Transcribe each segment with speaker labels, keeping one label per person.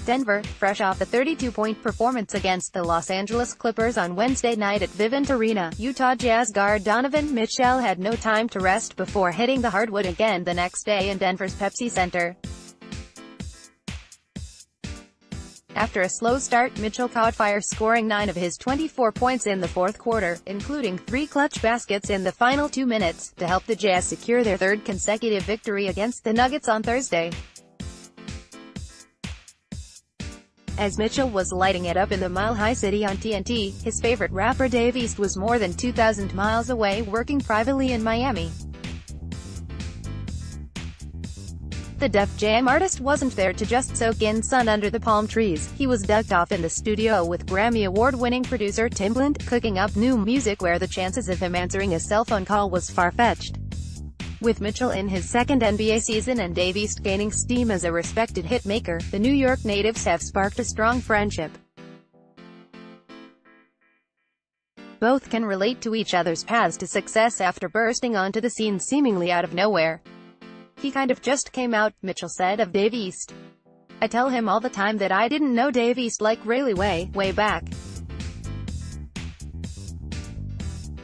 Speaker 1: Denver, fresh off a 32-point performance against the Los Angeles Clippers on Wednesday night at Vivint Arena, Utah Jazz guard Donovan Mitchell had no time to rest before hitting the hardwood again the next day in Denver's Pepsi Center. After a slow start, Mitchell caught fire, scoring 9 of his 24 points in the fourth quarter, including 3 clutch baskets in the final 2 minutes, to help the Jazz secure their third consecutive victory against the Nuggets on Thursday. As Mitchell was lighting it up in the Mile High City on TNT, his favorite rapper Dave East was more than 2,000 miles away working privately in Miami. The Def Jam artist wasn't there to just soak in sun under the palm trees. He was ducked off in the studio with Grammy Award-winning producer Timbaland, cooking up new music where the chances of him answering a cell phone call was far-fetched. With Mitchell in his second NBA season and Dave East gaining steam as a respected hitmaker, the New York natives have sparked a strong friendship. Both can relate to each other's paths to success after bursting onto the scene seemingly out of nowhere. "He kind of just came out," Mitchell said of Dave East. "I tell him all the time that I didn't know Dave East like really way back.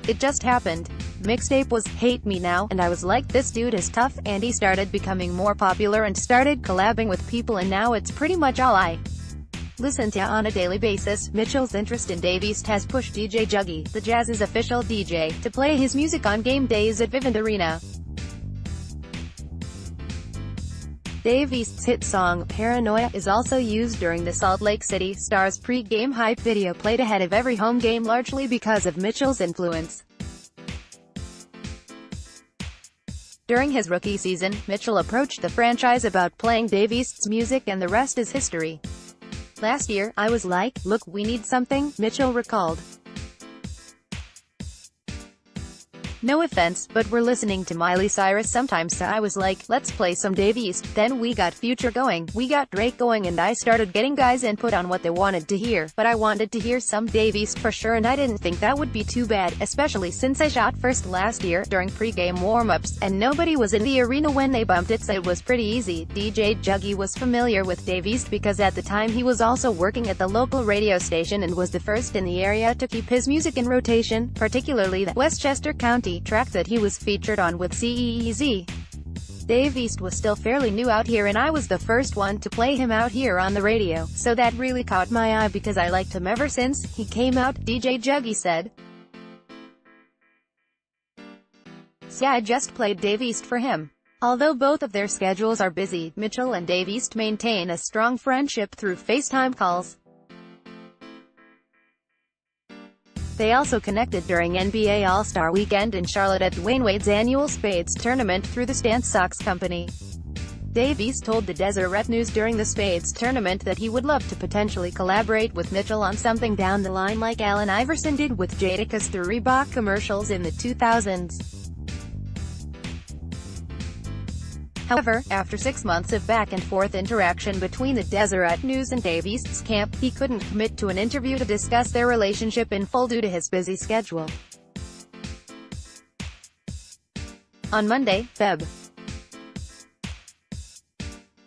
Speaker 1: It just happened. Mixtape was Hate Me Now, and I was like, this dude is tough, and he started becoming more popular and started collabing with people, and now it's pretty much all I listen to on a daily basis." Mitchell's interest in Dave East has pushed DJ Juggy, the Jazz's official DJ, to play his music on game days at Vivint Arena. Dave East's hit song, Paranoia, is also used during the Salt Lake City Stars pre-game hype video played ahead of every home game, largely because of Mitchell's influence. During his rookie season, Mitchell approached the franchise about playing Dave East's music, and the rest is history. "Last year, I was like, look, we need something," Mitchell recalled. "No offense, but we're listening to Miley Cyrus sometimes, so I was like, let's play some Dave East. Then we got Future going, we got Drake going, and I started getting guys' input on what they wanted to hear, but I wanted to hear some Dave East for sure, and I didn't think that would be too bad, especially since I shot first last year during pre-game warm-ups, and nobody was in the arena when they bumped it, so it was pretty easy." DJ Juggy was familiar with Dave East because at the time he was also working at the local radio station and was the first in the area to keep his music in rotation, particularly the Westchester County track that he was featured on with CEEZ. "Dave East was still fairly new out here, and I was the first one to play him out here on the radio, so that really caught my eye because I liked him ever since he came out," DJ Juggy said. "So I just played Dave East for him." Although both of their schedules are busy, Mitchell and Dave East maintain a strong friendship through FaceTime calls. They also connected during NBA All-Star Weekend in Charlotte at Dwayne Wade's annual Spades tournament through the Stance Sox Company. Dave East told the Deseret News during the Spades tournament that he would love to potentially collaborate with Mitchell on something down the line like Allen Iverson did with Jadakiss through Reebok commercials in the 2000s. However, after 6 months of back-and-forth interaction between the Deseret News and Dave East's camp, he couldn't commit to an interview to discuss their relationship in full due to his busy schedule. On Monday, Feb.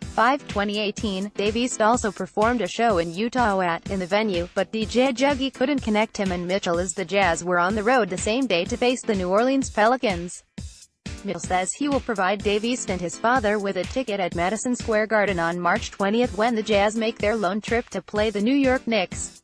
Speaker 1: 5, 2018, Dave East also performed a show in Utah in the venue, but DJ Juggy couldn't connect him and Mitchell as the Jazz were on the road the same day to face the New Orleans Pelicans. Mitchell says he will provide Dave East and his father with a ticket at Madison Square Garden on March 20th when the Jazz make their lone trip to play the New York Knicks.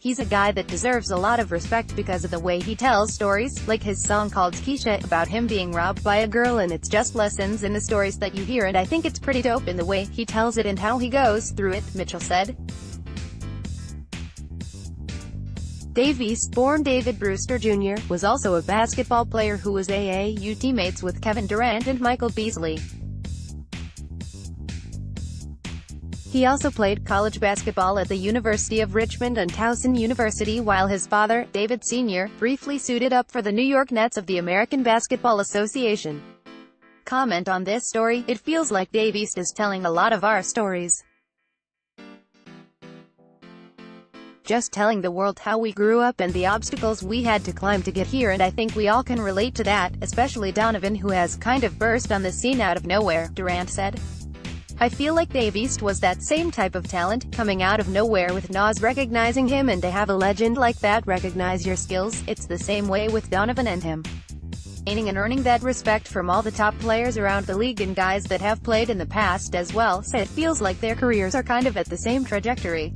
Speaker 1: "He's a guy that deserves a lot of respect because of the way he tells stories, like his song called Keisha, about him being robbed by a girl, and it's just lessons in the stories that you hear, and I think it's pretty dope in the way he tells it and how he goes through it," Mitchell said. Dave East, born David Brewster Jr., was also a basketball player who was AAU teammates with Kevin Durant and Michael Beasley. He also played college basketball at the University of Richmond and Towson University, while his father, David Sr., briefly suited up for the New York Nets of the American Basketball Association. Comment on this story: "It feels like Dave East is telling a lot of our stories. Just telling the world how we grew up and the obstacles we had to climb to get here, and I think we all can relate to that, especially Donovan, who has kind of burst on the scene out of nowhere," Durant said. I feel like Dave East was that same type of talent, coming out of nowhere with Nas recognizing him, and to have a legend like that recognize your skills, it's the same way with Donovan and him. Gaining and earning that respect from all the top players around the league and guys that have played in the past as well, so it feels like their careers are kind of at the same trajectory.